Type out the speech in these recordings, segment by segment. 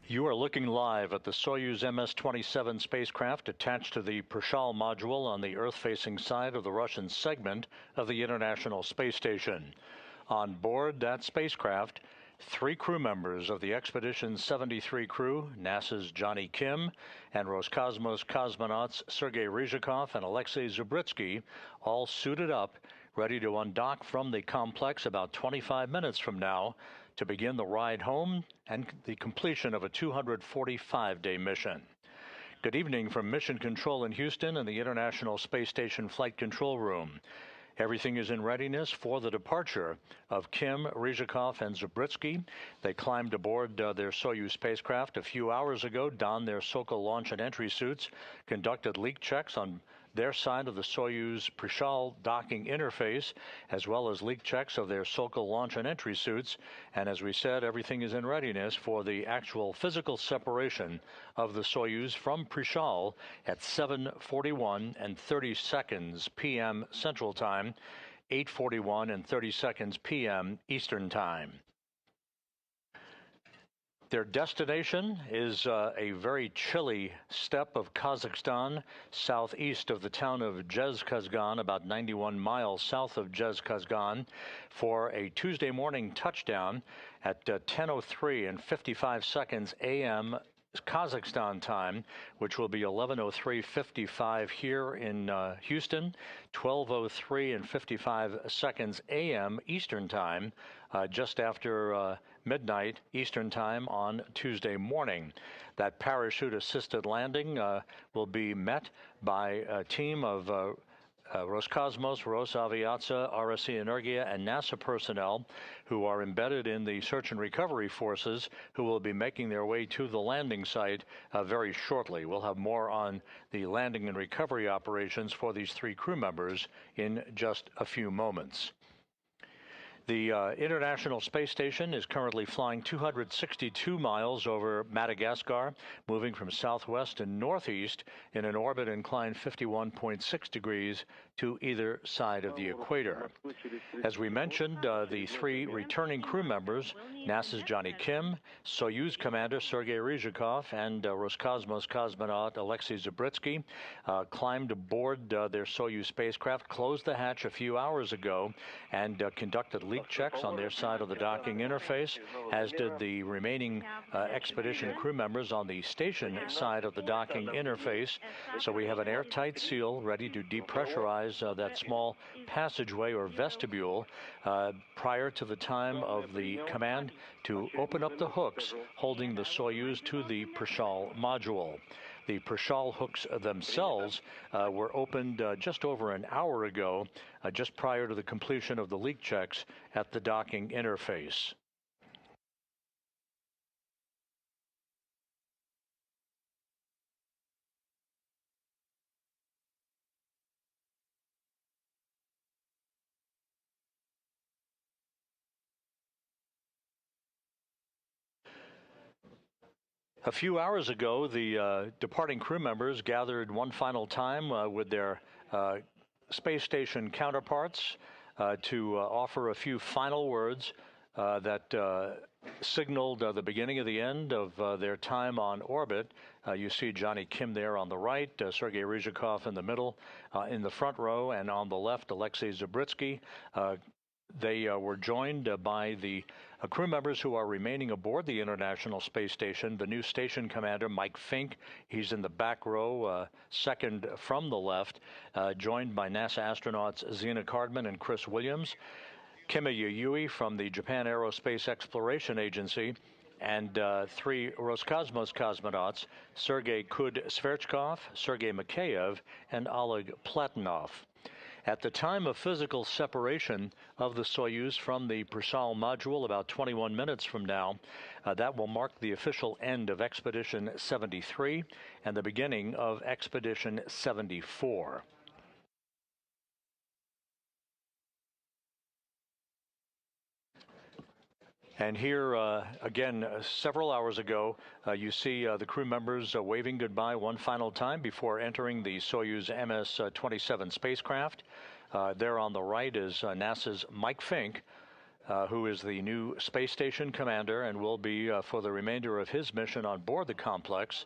You are looking live at the Soyuz MS-27 spacecraft attached to the Prishal module on the Earth-facing side of the Russian segment of the International Space Station. On board that spacecraft, 3 crew members of the Expedition 73 crew, NASA's Jonny Kim, and Roscosmos cosmonauts Sergey Ryzhikov and Alexey Zubritsky, all suited up, ready to undock from the complex about 25 minutes from now to begin the ride home and the completion of a 245-day mission. Good evening from Mission Control in Houston and the International Space Station Flight Control Room. Everything is in readiness for the departure of Kim, Ryzhikov, and Zubritsky. They climbed aboard their Soyuz spacecraft a few hours ago, donned their Sokol launch and entry suits, conducted leak checks on their side of the Soyuz Prishal docking interface, as well as leak checks of their Sokol launch and entry suits. And as we said, everything is in readiness for the actual physical separation of the Soyuz from Prishal at 7:41 and 30 seconds p.m. Central Time, 8:41 and 30 seconds p.m. Eastern Time. Their destination is a very chilly steppe of Kazakhstan, southeast of the town of Zhezkazgan, about 91 miles south of Zhezkazgan, for a Tuesday morning touchdown at 10:03 and 55 seconds a.m. Kazakhstan time, which will be 11:03:55 here in Houston, 12:03 and 55 seconds a.m. Eastern time, just after midnight Eastern time on Tuesday morning. That parachute-assisted landing will be met by a team of Roscosmos, Rosaviatsia, RSC Energia, and NASA personnel who are embedded in the search and recovery forces who will be making their way to the landing site very shortly. We'll have more on the landing and recovery operations for these 3 crew members in just a few moments. The International Space Station is currently flying 262 miles over Madagascar, moving from southwest to northeast in an orbit inclined 51.6 degrees to either side of the equator. As we mentioned, the 3 returning crew members, NASA's Jonny Kim, Soyuz Commander Sergey Ryzhikov, and Roscosmos cosmonaut Alexey Zubritsky, climbed aboard their Soyuz spacecraft, closed the hatch a few hours ago, and conducted leak checks on their side of the docking interface, as did the remaining expedition crew members on the station side of the docking interface. So we have an airtight seal ready to depressurize that small passageway or vestibule prior to the time of the command to open up the hooks holding the Soyuz to the Prishal module. The Prishal hooks themselves were opened just over an hour ago, just prior to the completion of the leak checks at the docking interface. A few hours ago, the departing crew members gathered one final time with their space station counterparts to offer a few final words that signaled the beginning of the end of their time on orbit. You see Jonny Kim there on the right, Sergey Ryzhikov in the middle, in the front row, and on the left, Alexey Zubritsky. They were joined by the crew members who are remaining aboard the International Space Station. The new station commander, Mike Fink, he's in the back row, second from the left, joined by NASA astronauts Zena Cardman and Chris Williams, Kimi Yayui from the Japan Aerospace Exploration Agency, and 3 Roscosmos cosmonauts, Sergey Kud-Sverchkov, Sergey Mikheyev, and Oleg Platonov. At the time of physical separation of the Soyuz from the Prishal module, about 21 minutes from now, that will mark the official end of Expedition 73 and the beginning of Expedition 74. And here, again, several hours ago, you see the crew members waving goodbye one final time before entering the Soyuz MS-27 spacecraft. There on the right is NASA's Mike Fink, who is the new space station commander and will be for the remainder of his mission on board the complex.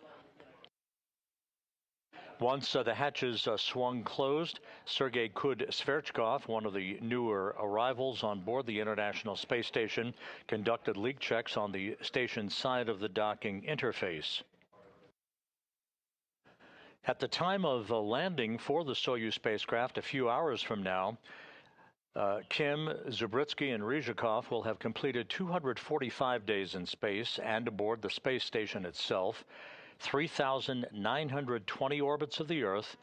Once the hatches swung closed, Sergey Svechkov, one of the newer arrivals on board the International Space Station, conducted leak checks on the station's side of the docking interface. At the time of landing for the Soyuz spacecraft, a few hours from now, Kim, Zubritsky, and Ryzhikov will have completed 245 days in space and aboard the space station itself, 3,920 orbits of the Earth,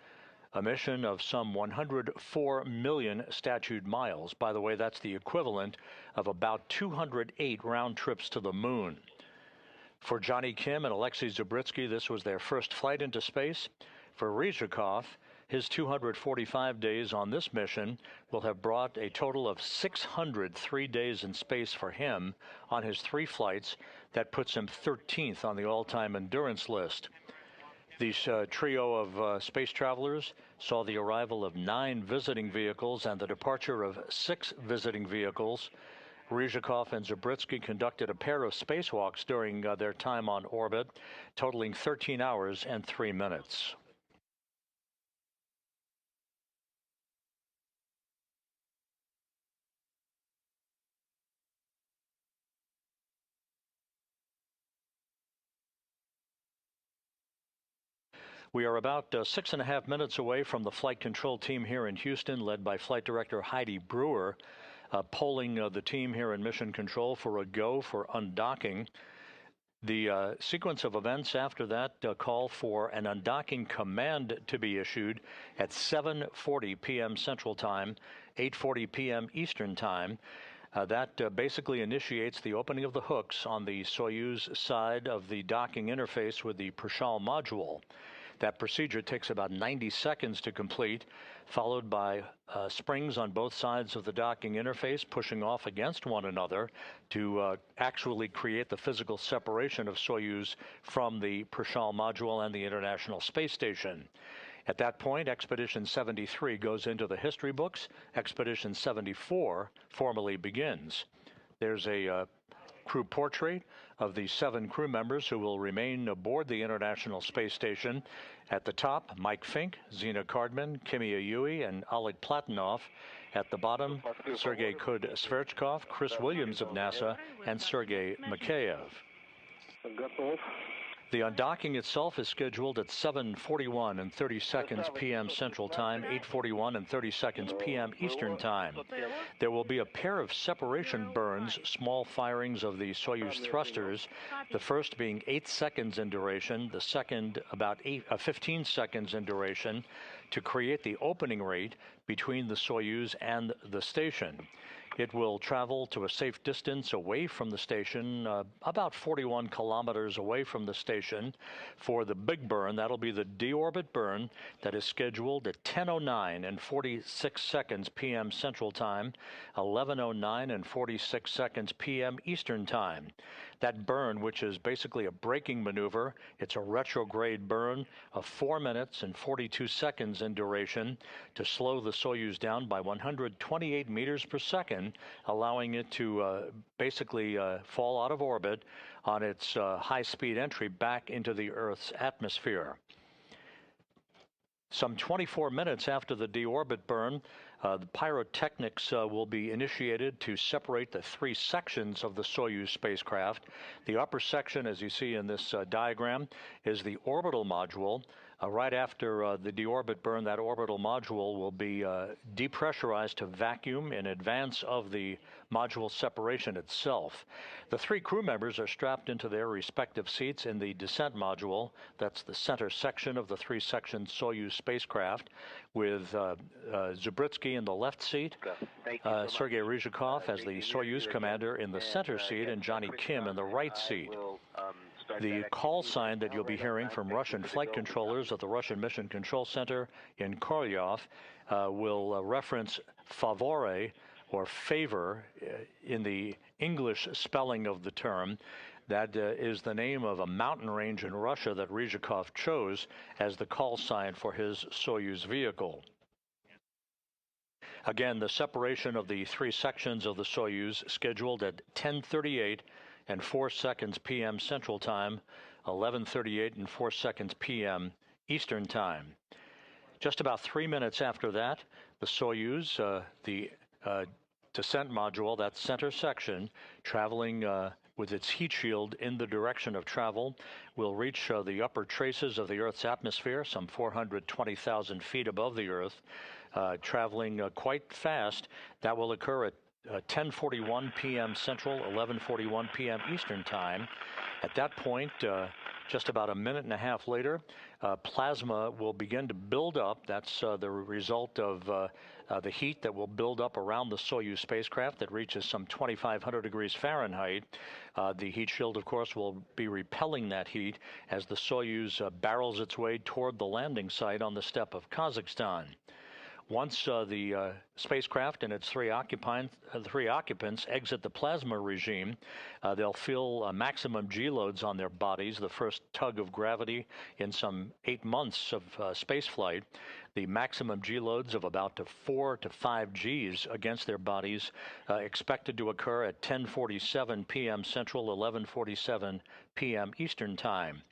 a mission of some 104 million statute miles. By the way, that's the equivalent of about 208 round trips to the moon. For Jonny Kim and Alexey Zubritsky, this was their first flight into space. For Ryzhikov, his 245 days on this mission will have brought a total of 603 days in space for him on his 3 flights. That puts him 13th on the all-time endurance list. This trio of space travelers saw the arrival of 9 visiting vehicles and the departure of 6 visiting vehicles. Ryzhikov and Zubritsky conducted a pair of spacewalks during their time on orbit, totaling 13 hours and 3 minutes. We are about 6.5 minutes away from the flight control team here in Houston, led by Flight Director Heidi Brewer, polling the team here in Mission Control for a go for undocking. The sequence of events after that call for an undocking command to be issued at 7:40 p.m. Central Time, 8:40 p.m. Eastern Time. That basically initiates the opening of the hooks on the Soyuz side of the docking interface with the Prishal module. That procedure takes about 90 seconds to complete, followed by springs on both sides of the docking interface pushing off against one another to actually create the physical separation of Soyuz from the Prishal module and the International Space Station. At that point, Expedition 73 goes into the history books. Expedition 74 formally begins. There's a crew portrait of the 7 crew members who will remain aboard the International Space Station. At the top, Mike Fink, Zina Cardman, Kimi Ayui, and Oleg Platonov. At the bottom, Sergey Svechkov, Chris Williams of NASA, and Sergey Mikheyev. The undocking itself is scheduled at 7:41 and 30 seconds p.m. Central Time, 8:41 and 30 seconds p.m. Eastern Time. There will be a pair of separation burns, small firings of the Soyuz thrusters, the first being 8 seconds in duration, the second about 15 seconds in duration, to create the opening rate between the Soyuz and the station. It will travel to a safe distance away from the station, about 41 kilometers away from the station, for the big burn. That'll be the deorbit burn that is scheduled at 10:09 and 46 seconds p.m. Central Time, 11:09 and 46 seconds p.m. Eastern Time. That burn, which is basically a braking maneuver, it's a retrograde burn of 4 minutes and 42 seconds in duration to slow the Soyuz down by 128 meters per second, allowing it to basically fall out of orbit on its high-speed entry back into the Earth's atmosphere. Some 24 minutes after the deorbit burn, the pyrotechnics will be initiated to separate the 3 sections of the Soyuz spacecraft. The upper section, as you see in this diagram, is the orbital module. Right after the deorbit burn, that orbital module will be depressurized to vacuum in advance of the module separation itself. The 3 crew members are strapped into their respective seats in the descent module. That's the center section of the 3-section Soyuz spacecraft, with Zubritsky in the left seat, Sergey Ryzhikov as the Soyuz commander in the center seat, and Jonny Kim in the right seat. The call sign that you'll be hearing from Russian flight controllers at the Russian Mission Control Center in Korolyov will reference favore, or favor, in the English spelling of the term. That is the name of a mountain range in Russia that Ryzhikov chose as the call sign for his Soyuz vehicle. Again, the separation of the three sections of the Soyuz scheduled at 10:38 and 4 seconds p.m. Central Time, 11:38 and 4 seconds p.m. Eastern Time. Just about 3 minutes after that, the Soyuz, the descent module, that center section, traveling with its heat shield in the direction of travel, will reach the upper traces of the Earth's atmosphere, some 420,000 feet above the Earth, traveling quite fast. That will occur at 10:41 p.m. Central, 11:41 p.m. Eastern Time. At that point, just about a minute and a half later, plasma will begin to build up. That's the result of the heat that will build up around the Soyuz spacecraft that reaches some 2,500 degrees Fahrenheit. The heat shield, of course, will be repelling that heat as the Soyuz barrels its way toward the landing site on the steppe of Kazakhstan. Once the spacecraft and its three occupants exit the plasma regime, they'll feel maximum G loads on their bodies, the first tug of gravity in some 8 months of spaceflight. The maximum G loads of about 4 to 5 Gs against their bodies expected to occur at 10:47 p.m. Central, 11:47 p.m. Eastern Time.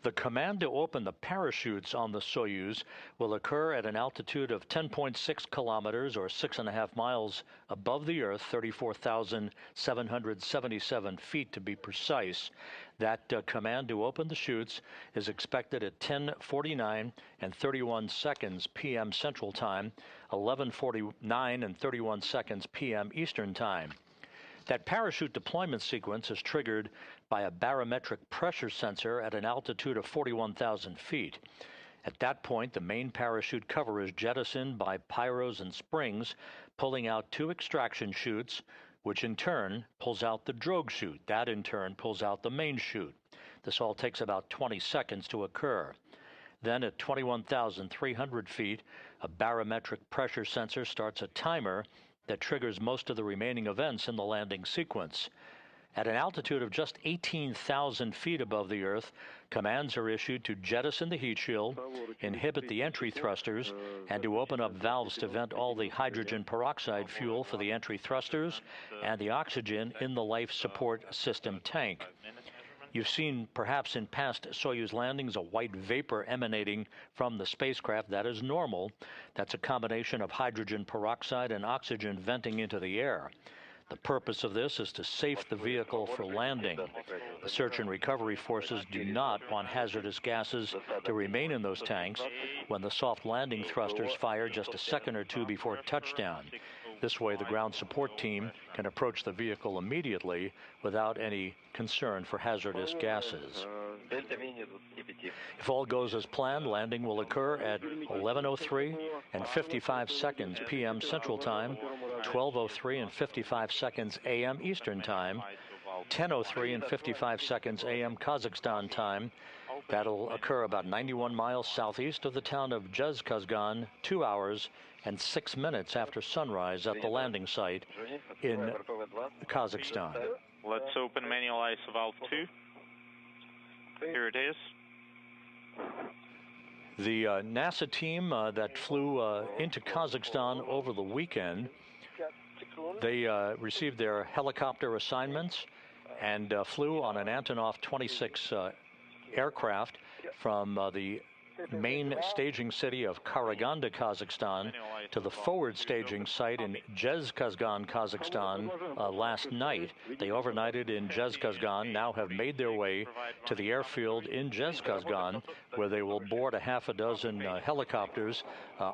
The command to open the parachutes on the Soyuz will occur at an altitude of 10.6 kilometers or 6.5 miles above the Earth, 34,777 feet to be precise. That command to open the chutes is expected at 10:49 and 31 seconds p.m. Central Time, 11:49 and 31 seconds p.m. Eastern Time. That parachute deployment sequence is triggered by a barometric pressure sensor at an altitude of 41,000 feet. At that point, the main parachute cover is jettisoned by pyros and springs, pulling out 2 extraction chutes, which in turn pulls out the drogue chute. That in turn pulls out the main chute. This all takes about 20 seconds to occur. Then at 21,300 feet, a barometric pressure sensor starts a timer that triggers most of the remaining events in the landing sequence. At an altitude of just 18,000 feet above the Earth, commands are issued to jettison the heat shield, inhibit the entry thrusters, and to open up valves to vent all the hydrogen peroxide fuel for the entry thrusters and the oxygen in the life support system tank. You've seen, perhaps in past Soyuz landings, a white vapor emanating from the spacecraft. That is normal. That's a combination of hydrogen peroxide and oxygen venting into the air. The purpose of this is to safe the vehicle for landing. The search and recovery forces do not want hazardous gases to remain in those tanks when the soft landing thrusters fire just a second or two before touchdown. This way, the ground support team can approach the vehicle immediately without any concern for hazardous gases. If all goes as planned, landing will occur at 11:03 and 55 seconds p.m. Central Time, 12:03 and 55 seconds a.m. Eastern Time, 10:03 and 55 seconds a.m. Kazakhstan time. That'll occur about 91 miles southeast of the town of Zhezkazgan, 2 hours and 6 minutes after sunrise at the landing site in Kazakhstan. Let's open manual ISO valve 2. Here it is. The NASA team that flew into Kazakhstan over the weekend, they received their helicopter assignments and flew on an Antonov 26 aircraft from the main staging city of Karaganda, Kazakhstan, to the forward staging site in Zhezkazgan, Kazakhstan last night. They overnighted in Zhezkazgan, now have made their way to the airfield in Zhezkazgan, where they will board a half a dozen helicopters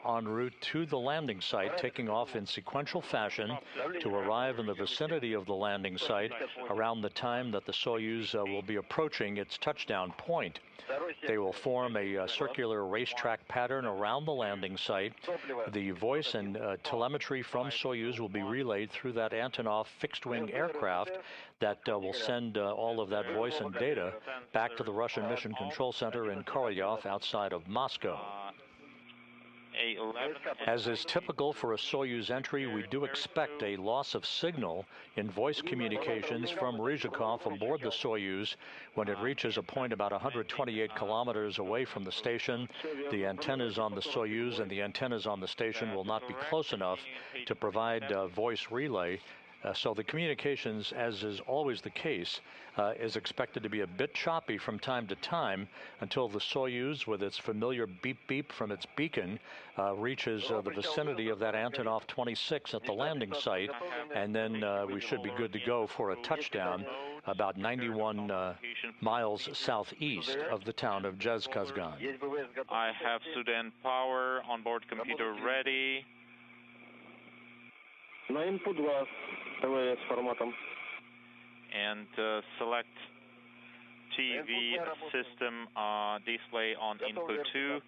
en route to the landing site, taking off in sequential fashion to arrive in the vicinity of the landing site around the time that the Soyuz will be approaching its touchdown point. They will form a circular racetrack pattern around the landing site. The voice and telemetry from Soyuz will be relayed through that Antonov fixed-wing aircraft that will send all of that voice and data back to the Russian Mission Control Center in Korolyov outside of Moscow. As is typical for a Soyuz entry, we do expect a loss of signal in voice communications from Ryzhikov aboard the Soyuz when it reaches a point about 128 kilometers away from the station. The antennas on the Soyuz and the antennas on the station will not be close enough to provide voice relay. So the communications, as is always the case, is expected to be a bit choppy from time to time until the Soyuz, with its familiar beep-beep from its beacon, reaches the vicinity of that Antonov 26 at the landing site, and then we should be good to go for a touchdown about 91 miles southeast of the town of Zhezkazgan. I have student power, onboard computer ready. На input 2 ТВС форматом. And select TV system display on input 2.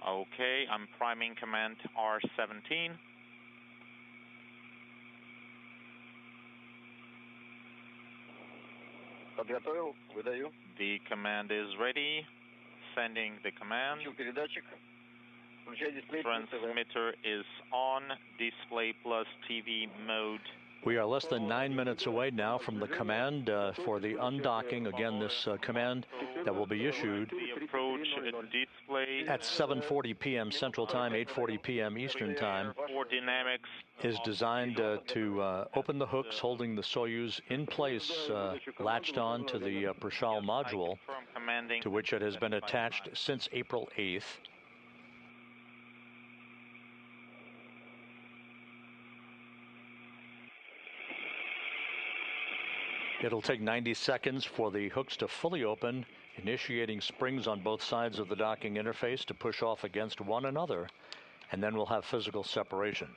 Okay, I'm priming command R17. Подготовил, выдаю. The command is ready. Sending the command. Передатчик. Transmitter is on. Display plus TV mode. We are less than 9 minutes away now from the command for the undocking. Again, this command that will be issued at 7:40 p.m. Central Time, 8:40 p.m. Eastern Time, is designed to open the hooks holding the Soyuz in place, latched on to the Prishal module, to which it has been attached since April 8th. It'll take 90 seconds for the hooks to fully open, initiating springs on both sides of the docking interface to push off against one another, and then we'll have physical separation.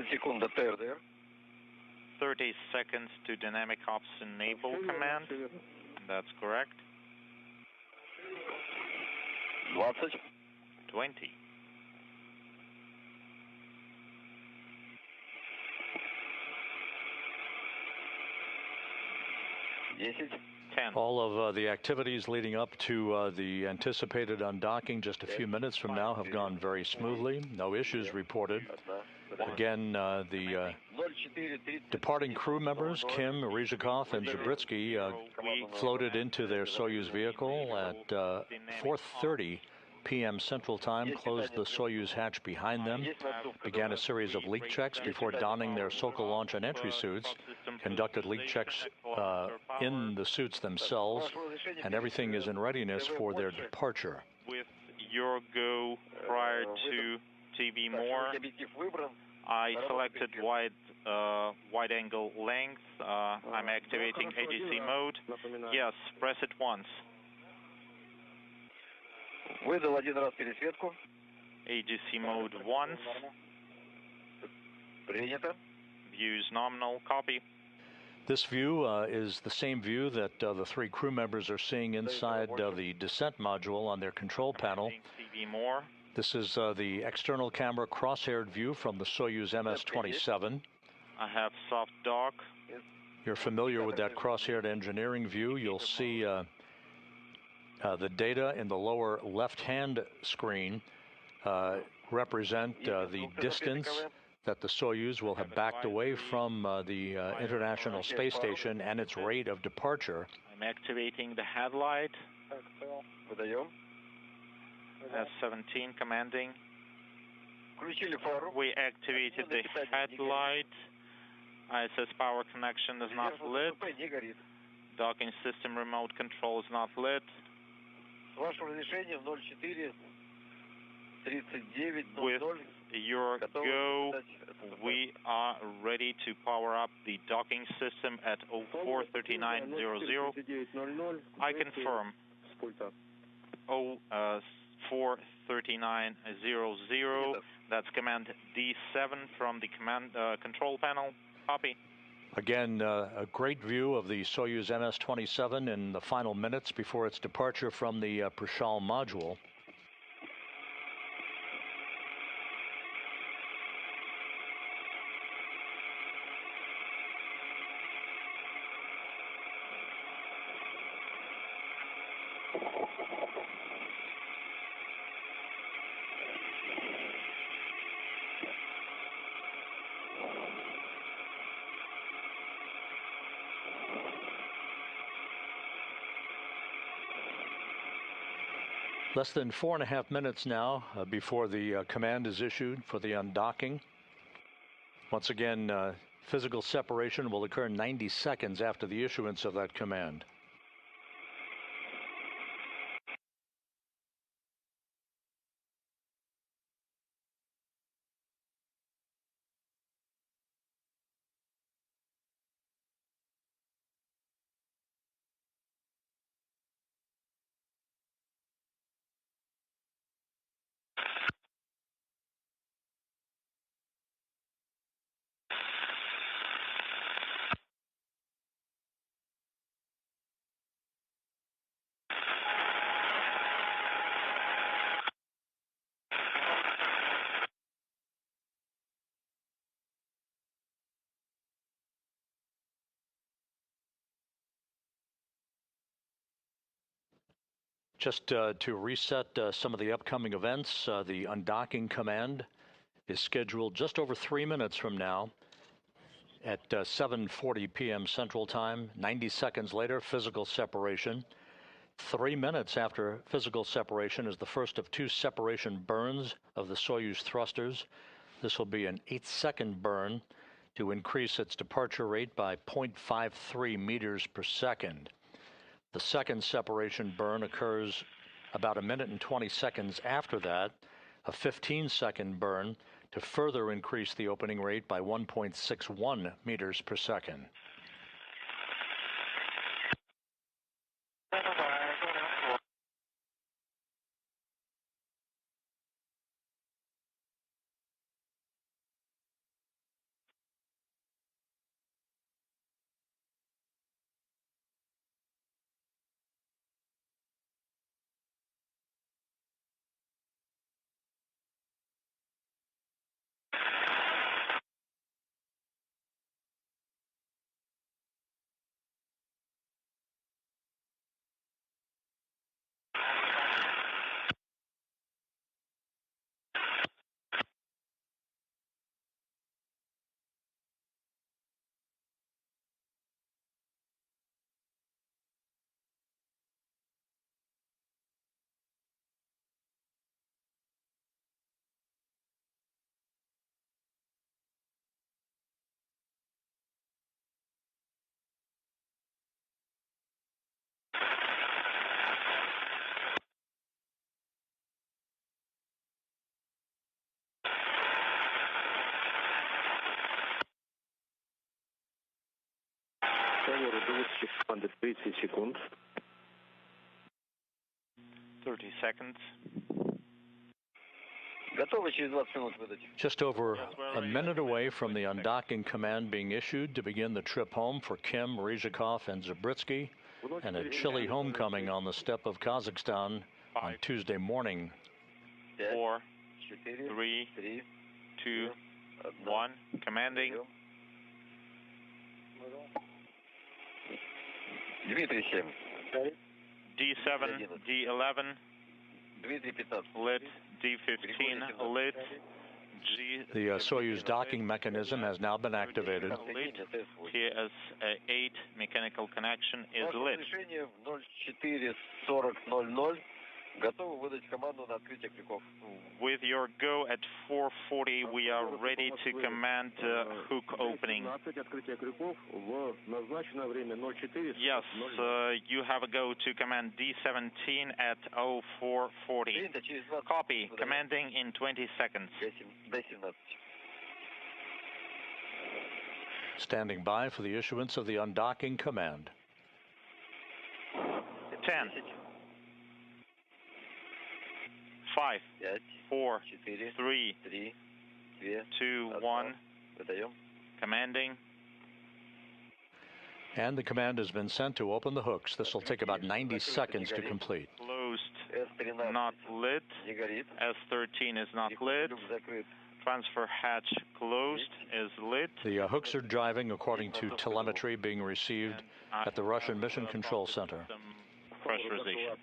Секунд до ТРДР. 30 seconds to dynamic ops enable command. That's correct. 20. 20. All of the activities leading up to the anticipated undocking just a few minutes from now have gone very smoothly. No issues reported. Again, the departing crew members, Kim, Ryzhikov, and Zubritsky, floated into their Soyuz vehicle at 4:30 p.m. Central Time, closed the Soyuz hatch behind them, began a series of leak checks before donning their Sokol launch and entry suits, conducted leak checks in the suits themselves, and everything is in readiness for their departure. With your go prior to TV more, I selected wide angle length. I'm activating AGC mode. Yes, press it once. Выдал один раз пересветку. AGC mode once. Принято. Views nominal. Copy. This view is the same view that the three crew members are seeing inside the descent module on their control panel. This is the external camera cross-haired view from the Soyuz MS-27. I have soft dock. You're familiar with that cross-haired engineering view. You'll see the data in the lower left-hand screen represent the distance that the Soyuz will have backed away from the International Space Station and its rate of departure. I'm activating the headlight. S-17 commanding. We activated the headlight. ISS power connection is not lit. Docking system remote control is not lit. With your go. We are ready to power up the docking system at 04:39:00. I confirm 04:39:00. That's command D7 from the command control panel. Copy. Again, a great view of the Soyuz MS-27 in the final minutes before its departure from the Prishal module. Less than 4.5 minutes now before the command is issued for the undocking. Once again, physical separation will occur 90 seconds after the issuance of that command. Just to reset some of the upcoming events, the undocking command is scheduled just over 3 minutes from now at 7:40 p.m. Central Time. 90 seconds later, physical separation. 3 minutes after physical separation is the first of 2 separation burns of the Soyuz thrusters. This will be an 8-second burn to increase its departure rate by 0.53 meters per second. The second separation burn occurs about 1 minute and 20 seconds after that, a 15-second burn to further increase the opening rate by 1.61 meters per second. Under 30 seconds. 30 seconds. Just over a minute away from the undocking command being issued to begin the trip home for Kim, Ryzhikov, and Zubritsky, and a chilly homecoming on the steppe of Kazakhstan on Tuesday morning. 4, 3, 2, 1. Commanding. D7, D11, lit, D15, lit, The Soyuz docking mechanism has now been activated. Lit. TS-8 mechanical connection is lit. Готовы выдать команду на открытие крюков. With your go at 4:40, we are ready to command hook opening. Yes, you have a go to command D17 at 04:40. Copy. Commanding in 20 seconds. D17. Standing by for the issuance of the undocking command. 10, 5, 4, 3, 2, 1. Commanding. And the command has been sent to open the hooks. This will take about 90 seconds to complete. Closed, not lit. S13 is not lit. Transfer hatch closed, is lit. The hooks are driving according to telemetry being received at the Russian Mission Control Center. Pressurization.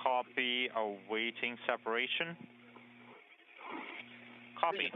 Copy, awaiting separation. Copy.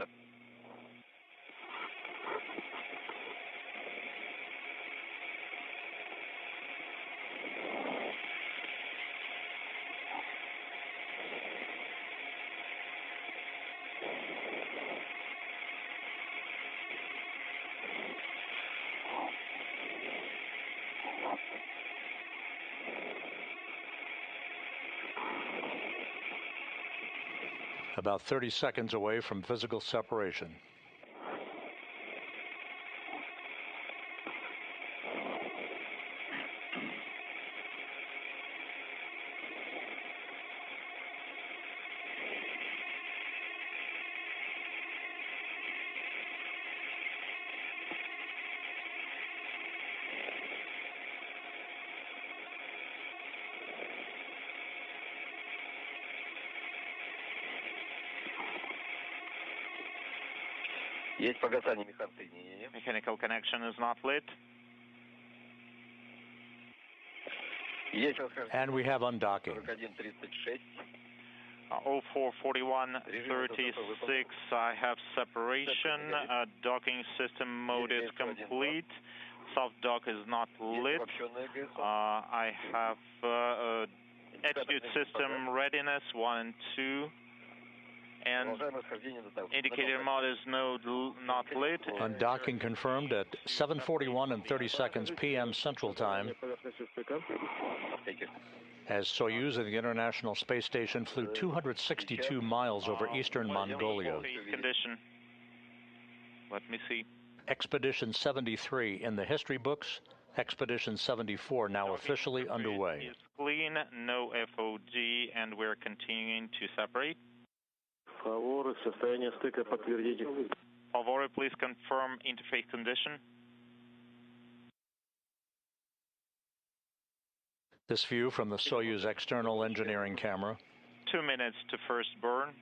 About 30 seconds away from physical separation. Есть погасание механсоединения. Mechanical connection is not lit. Есть And we have undocking. 41:36. 04:41:36. I have separation. Docking system mode is complete. Soft dock is not lit. I have attitude system readiness 1 and 2. And indicator mode is not lit. Undocking confirmed at 7:41 and 30 seconds p.m. Central Time, as Soyuz of the International Space Station flew 262 miles over eastern Mongolia. Condition. Let me see. Expedition 73 in the history books. Expedition 74 now officially underway. Is clean, no FOG, and we're continuing to separate. Favore, состояние стыка подтвердите. Favore, please confirm interface condition. This view from the Soyuz external engineering camera. 2 minutes to first burn.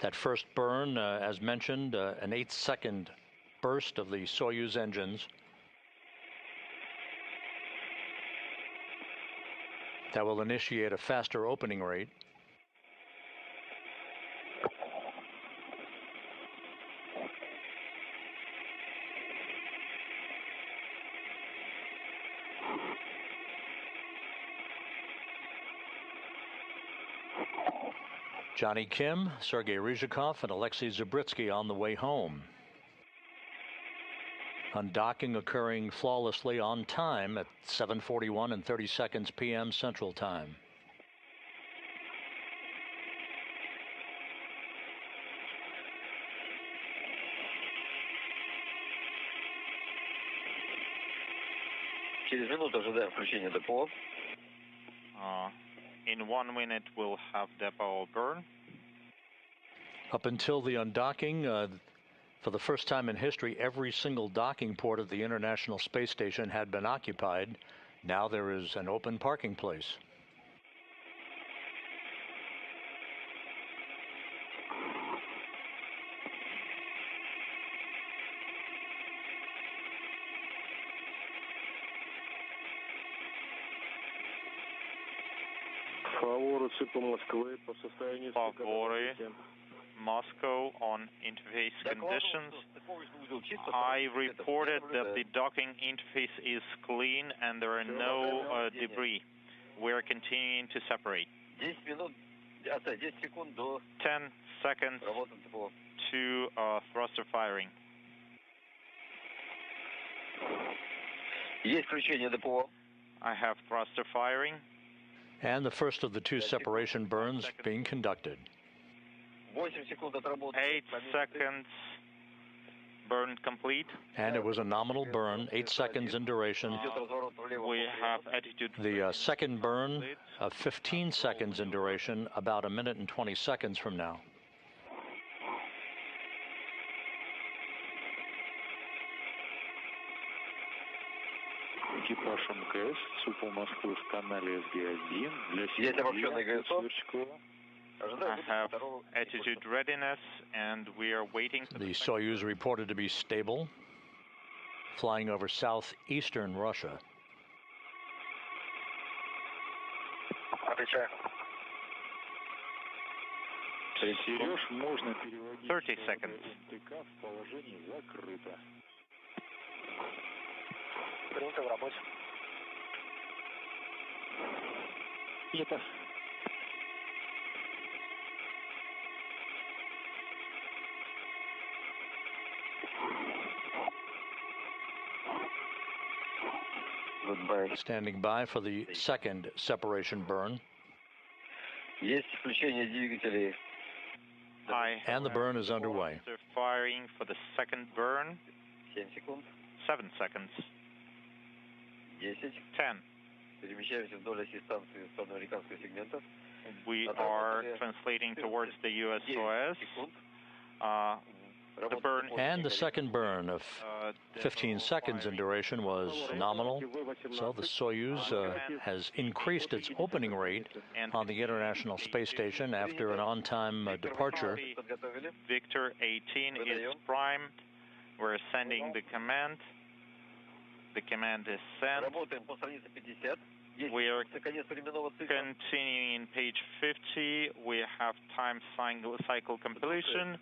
That first burn, as mentioned, an 8-second burst of the Soyuz engines. That will initiate a faster opening rate. Jonny Kim, Sergey Ryzhikov, and Alexey Zubritsky on the way home. Undocking occurring flawlessly on time at 7:41 and 30 seconds p.m. Central Time. Через минуту ожидаем включения ДПО. In 1 minute, we'll have depot burn. Up until the undocking, for the first time in history, every single docking port at the International Space Station had been occupied. Now there is an open parking place. Favore, Moscow on interface conditions. I reported that the docking interface is clean and there are no debris. We're continuing to separate. 10 seconds to thruster firing. I have thruster firing. And the first of the two separation burns being conducted. 8 seconds. Burn complete. And it was a nominal burn, 8 seconds in duration. We have attitude. The second burn of 15 seconds in duration, about 1 minute and 20 seconds from now. Экипаж МКС цупал Москву в канале СГ-1 для Сверчкова. I have attitude readiness, and we are waiting for the Soyuz reported to be stable, flying over southeastern Russia. 30 seconds. Standing by for the second separation burn. And the burn is underway. Firing for the second burn. 7 seconds. 10. We are translating towards the USOS. The burn and the second burn of 15 seconds in duration was nominal, so the Soyuz has increased its opening rate on the International Space Station after an on-time departure. Victor 18 is primed. We're sending the command. The command is sent. We are continuing in page 50. We have time cycle completion.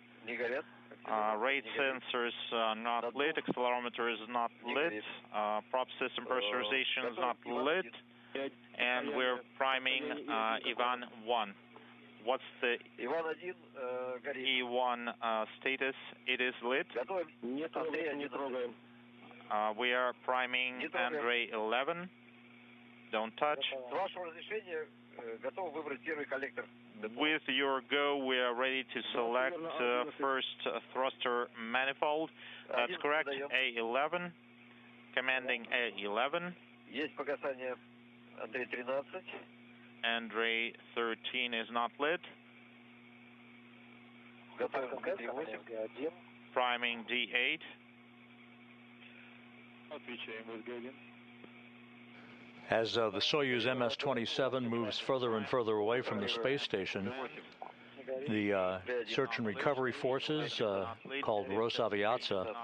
Rate sensors not lit, accelerometer is not lit, prop system pressurization is not lit, and we're priming Ivan 1. What's the E1 status? It is lit. We are priming Andrei 11. Don't touch. With your go, we are ready to select first thruster manifold. That's correct. A11. Commanding A11. Andrei 13 is not lit. Priming D8. As the Soyuz MS-27 moves further and further away from the space station, the search and recovery forces, called Rosaviatsa,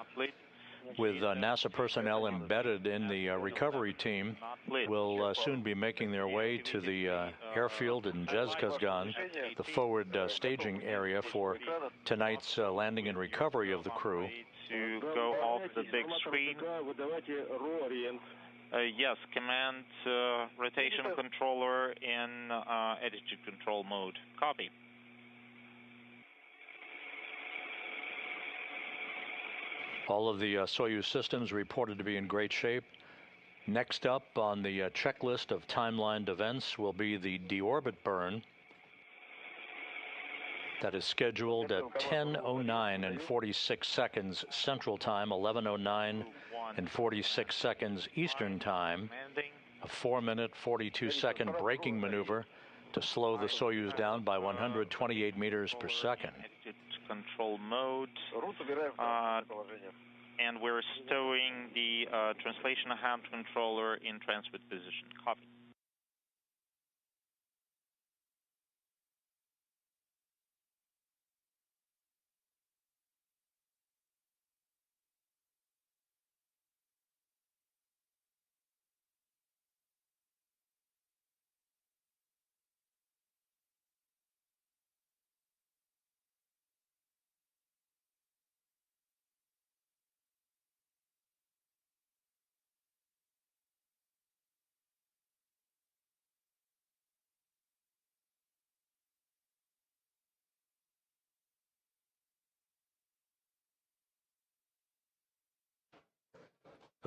with NASA personnel embedded in the recovery team, will soon be making their way to the airfield in Zhezkazgan, the forward staging area for tonight's landing and recovery of the crew. To go off the big screen. Yes, command rotation controller in attitude control mode. Copy. All of the Soyuz systems reported to be in great shape. Next up on the checklist of timelined events will be the deorbit burn. That is scheduled at 10:09 and 46 seconds Central Time, 11:09 and 46 seconds Eastern Time. A 4-minute, 42-second braking maneuver to slow the Soyuz down by 128 meters per second. Control mode. And we're stowing the translation hand controller in transmit position. Copy.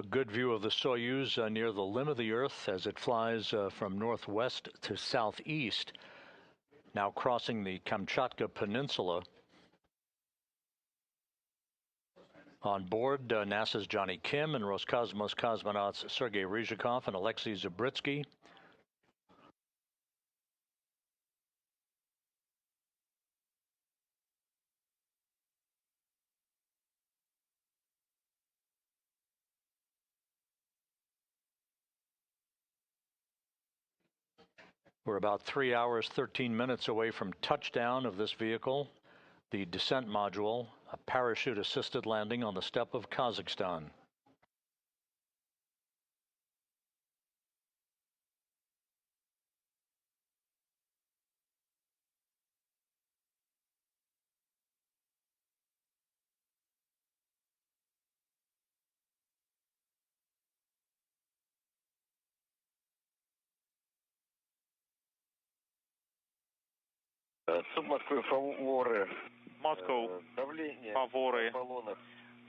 A good view of the Soyuz near the limb of the Earth as it flies from northwest to southeast, now crossing the Kamchatka Peninsula. On board, NASA's Jonny Kim and Roscosmos cosmonauts Sergey Ryzhikov and Alexey Zubritsky. We're about 3 hours, 13 minutes away from touchdown of this vehicle, the descent module, a parachute-assisted landing on the steppe of Kazakhstan. Moscow, Favory,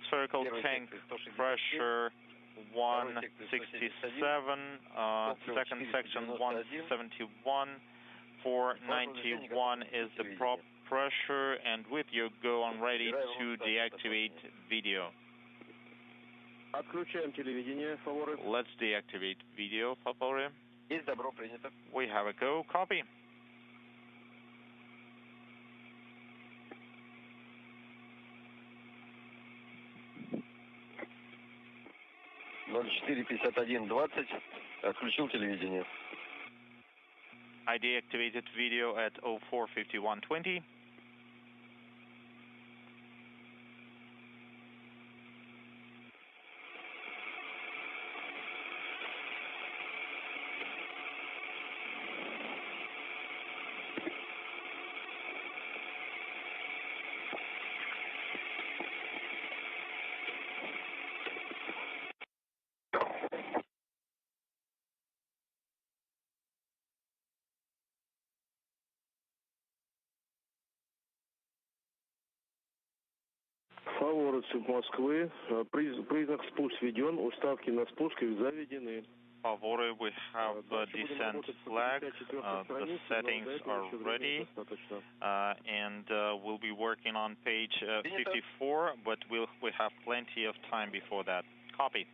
spherical tank pressure 167, second section 171, 491 is the prop pressure, and with your go on ready to deactivate video. Let's deactivate video, Favory. We have a go, copy. Отключил телевидение. I deactivated video at 04:51:20. Фаворы Москвы. Признак спуск введен. Уставки на спуск заведены. Favory, we have the descent flag. The settings are ready. And we'll be working on page 54, but we have plenty of time before that. Copy.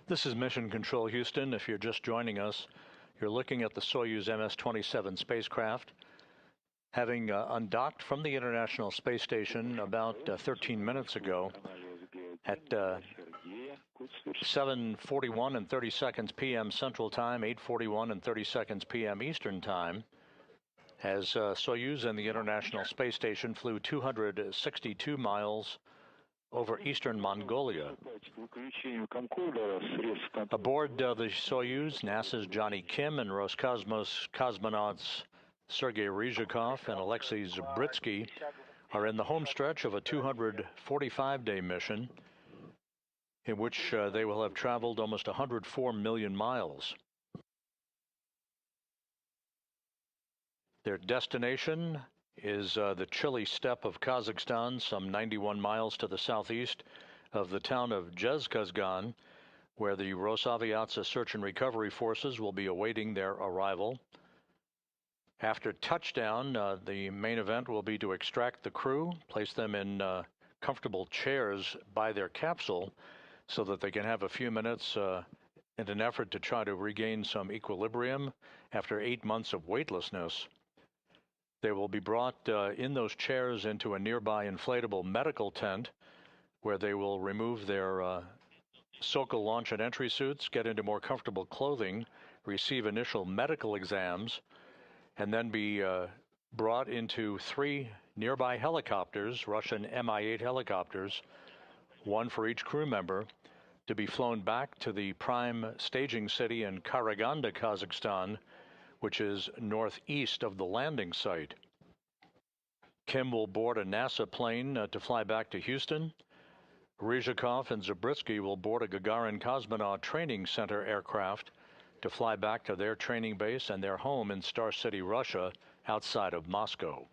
This is Mission Control Houston. If you're just joining us, you're looking at the Soyuz MS-27 spacecraft, having undocked from the International Space Station about 13 minutes ago at 7:41 and 30 seconds p.m. Central Time, 8:41 and 30 seconds p.m. Eastern Time, as Soyuz and the International Space Station flew 262 miles over eastern Mongolia. Aboard the Soyuz, NASA's Jonny Kim and Roscosmos cosmonauts Sergey Ryzhikov and Alexey Zubritsky are in the home stretch of a 245-day mission in which they will have traveled almost 104 million miles. Their destination is the chilly steppe of Kazakhstan, some 91 miles to the southeast of the town of Zhezkazgan, where the Rosaviatsa search and recovery forces will be awaiting their arrival. After touchdown, the main event will be to extract the crew, place them in comfortable chairs by their capsule so that they can have a few minutes in an effort to try to regain some equilibrium after 8 months of weightlessness. They will be brought in those chairs into a nearby inflatable medical tent where they will remove their Sokol launch and entry suits, get into more comfortable clothing, receive initial medical exams, and then be brought into 3 nearby helicopters, Russian Mi-8 helicopters, one for each crew member, to be flown back to the prime staging city in Karaganda, Kazakhstan, which is northeast of the landing site. Kim will board a NASA plane to fly back to Houston. Ryzhikov and Zubritsky will board a Gagarin Cosmonaut Training Center aircraft to fly back to their training base and their home in Star City, Russia, outside of Moscow.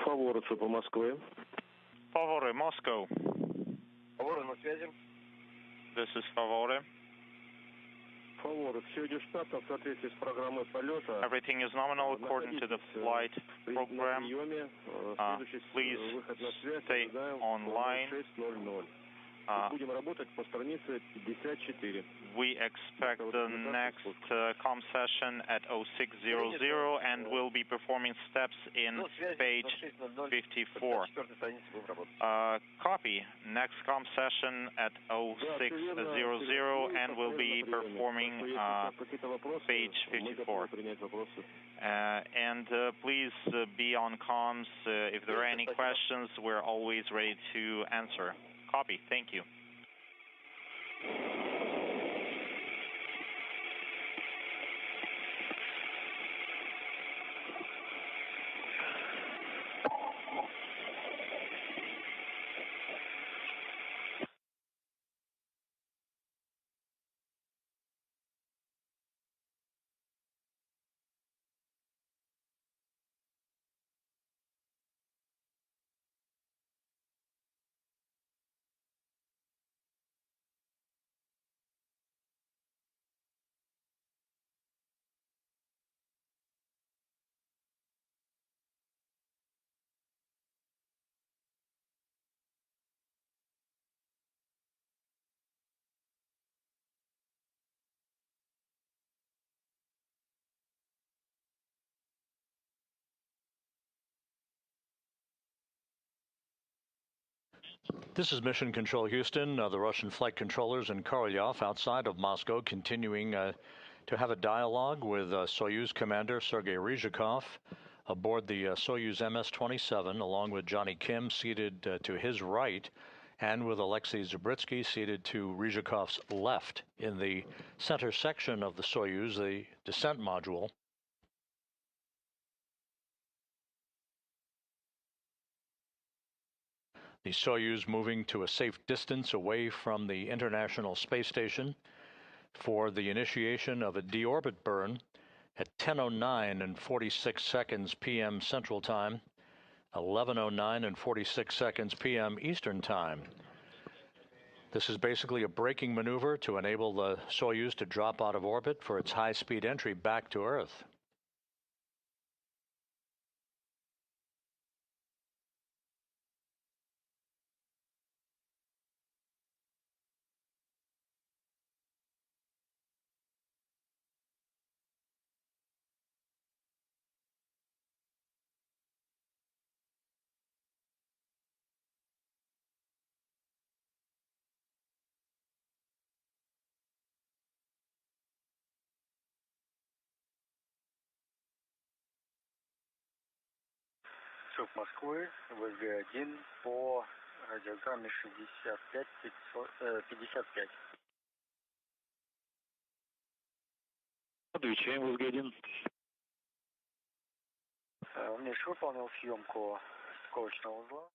Фаворы по Москве. Favore, Moscow. Фаворы на связи. This is Favore. Фаворы, все идет штатно в соответствии с программой полета. Everything is nominal according to the flight program. Please stay online. Будем работать по странице 54. We expect the next com session at 0600 and we'll be performing steps in page 54. Copy. Next com session at 0600 and we'll be performing page 54. And please be on comms. If there are any questions, we're always ready to answer. Copy. Thank you. This is Mission Control Houston. The Russian flight controllers in Korolyov outside of Moscow continuing to have a dialogue with Soyuz commander Sergey Ryzhikov aboard the Soyuz MS-27, along with Jonny Kim seated to his right, and with Alexey Zubritsky seated to Ryzhikov's left in the center section of the Soyuz, the descent module. The Soyuz moving to a safe distance away from the International Space Station for the initiation of a deorbit burn at 10:09 and 46 seconds p.m. Central Time, 11:09 and 46 seconds p.m. Eastern Time. This is basically a braking maneuver to enable the Soyuz to drop out of orbit for its high-speed entry back to Earth. Москвы, ВГ-1 по радиограмме 65-55. Отвечаем, ВГ-1. Миш выполнил съемку стыковочного узла.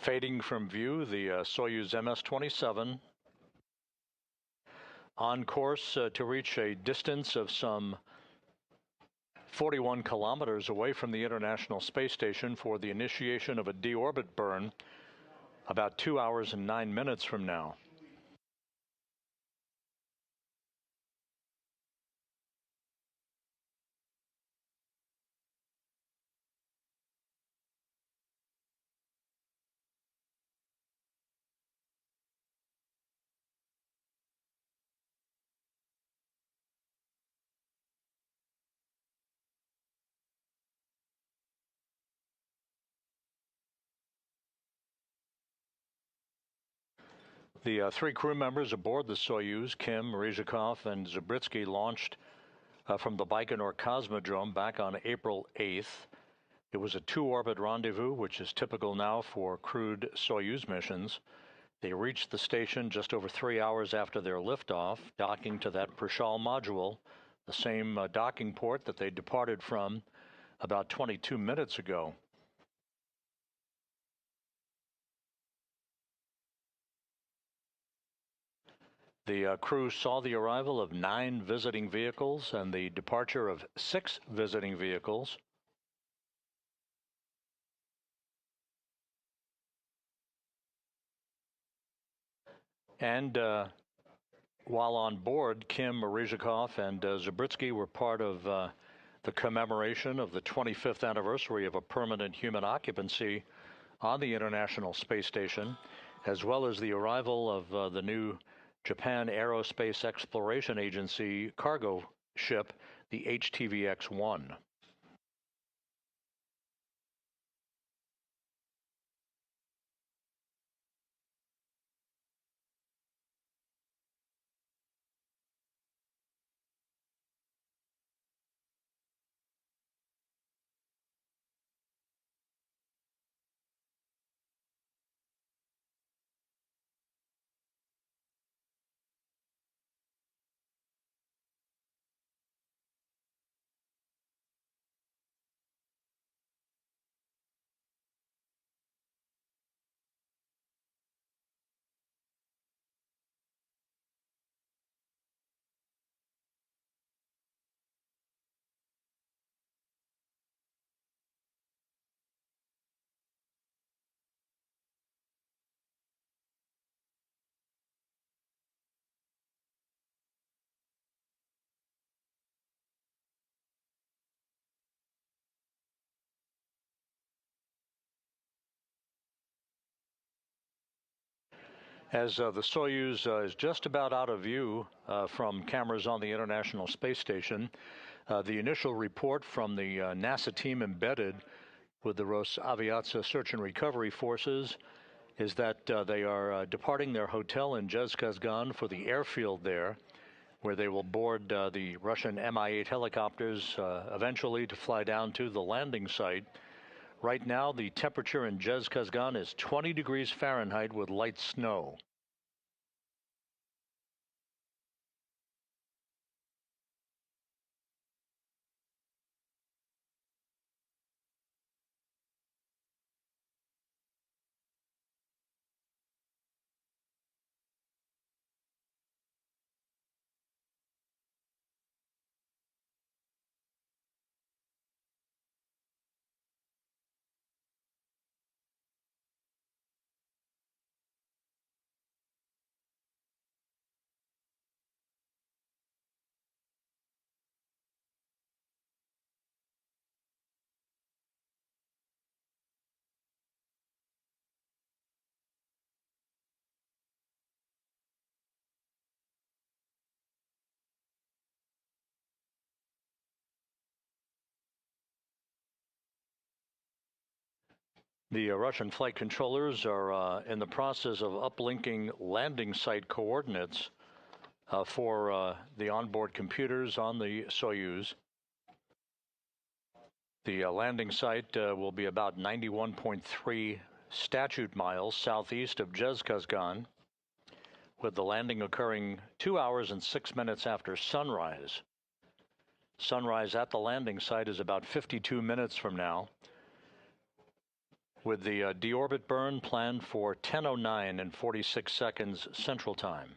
Fading from view, the Soyuz MS-27 on course to reach a distance of some 41 kilometers away from the International Space Station for the initiation of a deorbit burn about 2 hours and 9 minutes from now. The three crew members aboard the Soyuz, Kim, Ryzhikov, and Zubritsky, launched from the Baikonur Cosmodrome back on April 8th. It was a two-orbit rendezvous, which is typical now for crewed Soyuz missions. They reached the station just over 3 hours after their liftoff, docking to that Prishal module, the same docking port that they departed from about 22 minutes ago. The crew saw the arrival of 9 visiting vehicles and the departure of 6 visiting vehicles. And while on board, Kim, Ryzhikov, and Zubritsky were part of the commemoration of the 25th anniversary of a permanent human occupancy on the International Space Station, as well as the arrival of the new Japan Aerospace Exploration Agency cargo ship, the HTVX-1. As the Soyuz is just about out of view from cameras on the International Space Station, the initial report from the NASA team embedded with the Rosaviatsia Search and Recovery Forces is that they are departing their hotel in Zhezkazgan for the airfield there, where they will board the Russian Mi-8 helicopters eventually to fly down to the landing site. Right now, the temperature in Zhezkazgan is 20 degrees Fahrenheit with light snow. The Russian flight controllers are in the process of uplinking landing site coordinates for the onboard computers on the Soyuz. The landing site will be about 91.3 statute miles southeast of Zhezkazgan, with the landing occurring 2 hours and 6 minutes after sunrise. Sunrise at the landing site is about 52 minutes from now. with the deorbit burn planned for 10:09 and 46 seconds Central Time.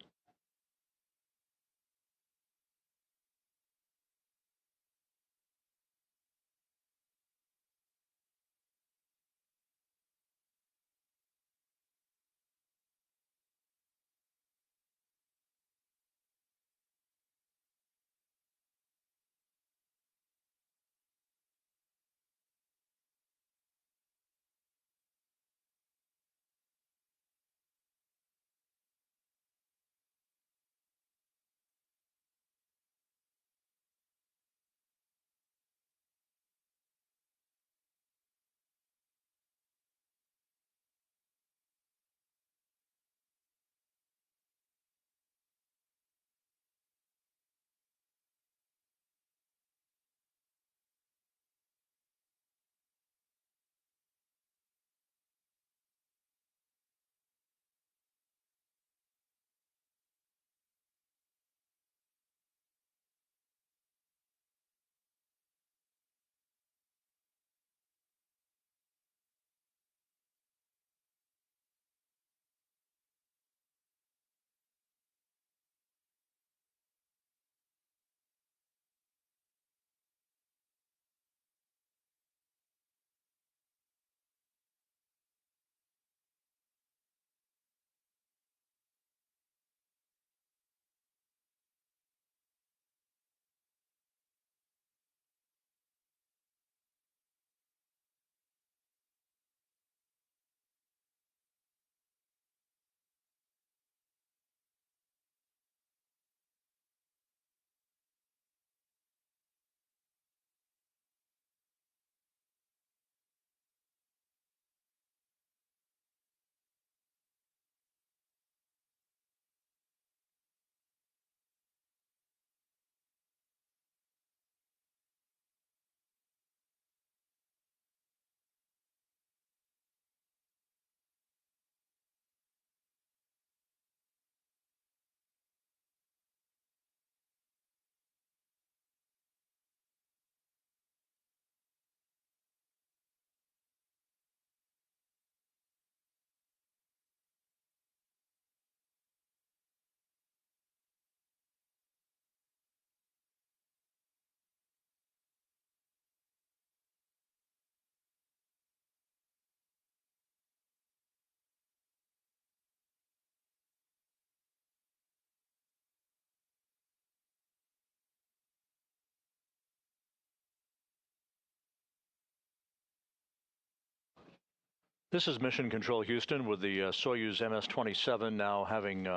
This is Mission Control Houston with the Soyuz MS-27 now having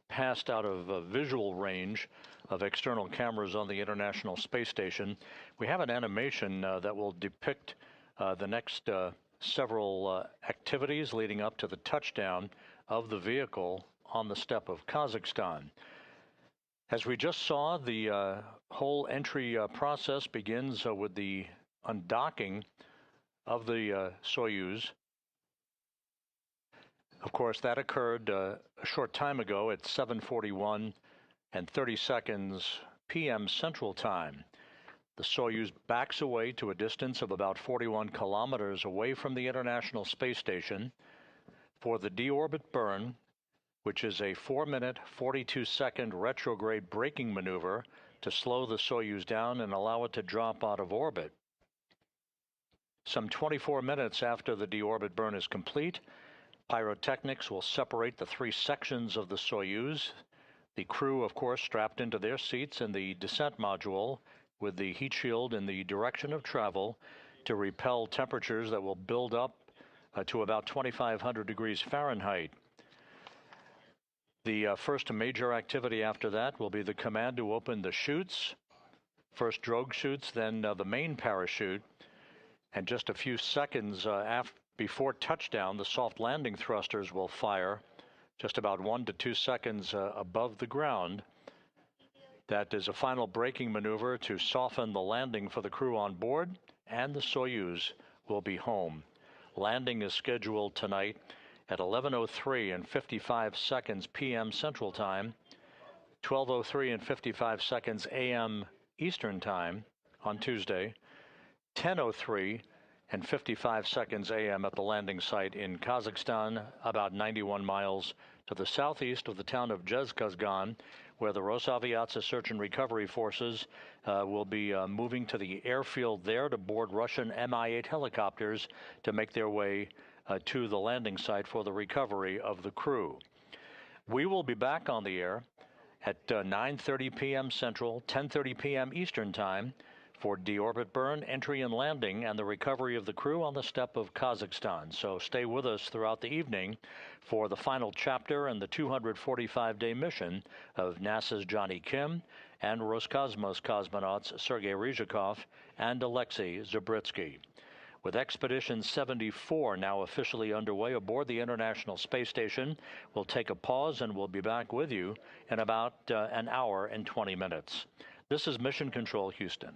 passed out of visual range of external cameras on the International Space Station. We have an animation that will depict the next several activities leading up to the touchdown of the vehicle on the steppe of Kazakhstan. As we just saw, the whole entry process begins with the undocking of the Soyuz. Of course, that occurred a short time ago at 7:41 and 30 seconds p.m. Central Time. The Soyuz backs away to a distance of about 41 kilometers away from the International Space Station for the deorbit burn, which is a 4-minute, 42-second retrograde braking maneuver to slow the Soyuz down and allow it to drop out of orbit. Some 24 minutes after the deorbit burn is complete, pyrotechnics will separate the three sections of the Soyuz. The crew, of course, strapped into their seats in the descent module with the heat shield in the direction of travel to repel temperatures that will build up to about 2,500 degrees Fahrenheit. The first major activity after that will be the command to open the chutes, first drogue chutes, then the main parachute, and just a few seconds before touchdown, the soft landing thrusters will fire just about 1 to 2 seconds above the ground. That is a final braking maneuver to soften the landing for the crew on board, and the Soyuz will be home. Landing is scheduled tonight at 11:03 and 55 seconds p.m. Central Time, 12:03 and 55 seconds a.m. Eastern Time on Tuesday, 10:03 and 55 seconds a.m. at the landing site in Kazakhstan, about 91 miles to the southeast of the town of Zhezkazgan, where the Rosaviatsa Search and Recovery Forces will be moving to the airfield there to board Russian Mi-8 helicopters to make their way to the landing site for the recovery of the crew. We will be back on the air at 9:30 p.m. Central, 10:30 p.m. Eastern Time for deorbit burn, entry and landing, and the recovery of the crew on the steppe of Kazakhstan. So stay with us throughout the evening for the final chapter in the 245-day mission of NASA's Jonny Kim and Roscosmos cosmonauts Sergey Ryzhikov and Alexey Zubritsky. With Expedition 74 now officially underway aboard the International Space Station, we'll take a pause and we'll be back with you in about an hour and 20 minutes. This is Mission Control Houston.